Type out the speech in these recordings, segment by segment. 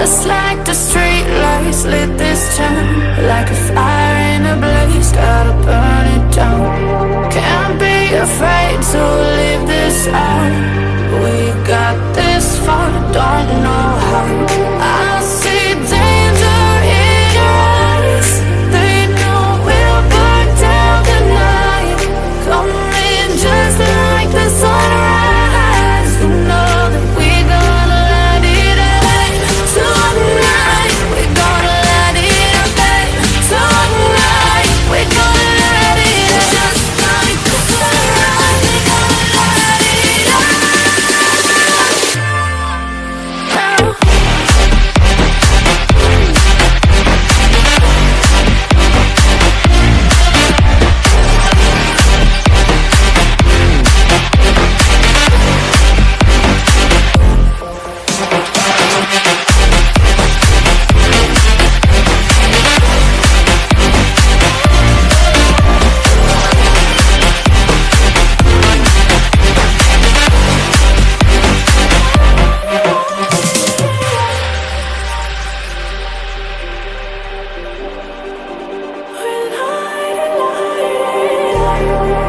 Just like the street lights lit this town, like a fire in a blaze, gotta burn it down. Can't be afraid to leave this out. We got this far, don't know how. I see danger in your eyes. They know we'll burn down the night. Coming just like the sunrise. You know that we're gonna let it out. Tonight we're gonna let it out. Tonight we're gonna let it out. Just like the sunrise, we're gonna let it out.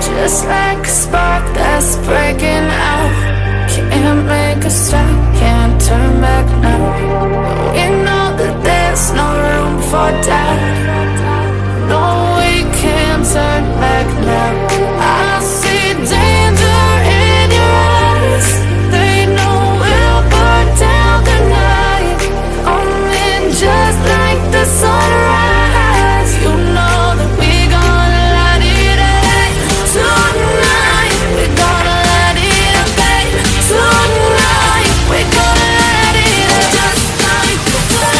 Just like a spark that's breaking out. Can't make a stop, can't turn back now. We know that there's no room for doubt. No, we can't turn back now. I see danger in your eyes. They know we'll burn down the night. Coming just like the sunrise. You know that we're gonna let it out. Tonight we're gonna let it out. Tonight we're gonna let it out. Just like the sunrise,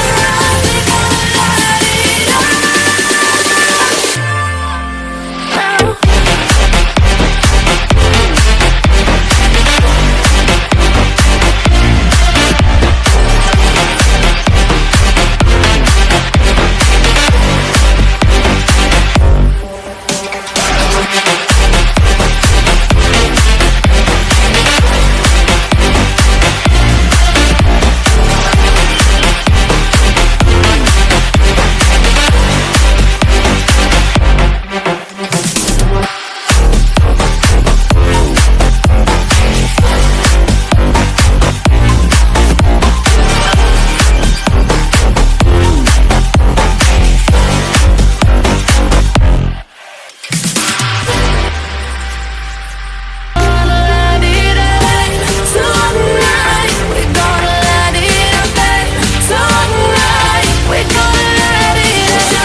we're gonna let it out.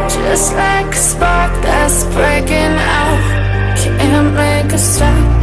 Just like a spark that's breaking out. Can't make a stop,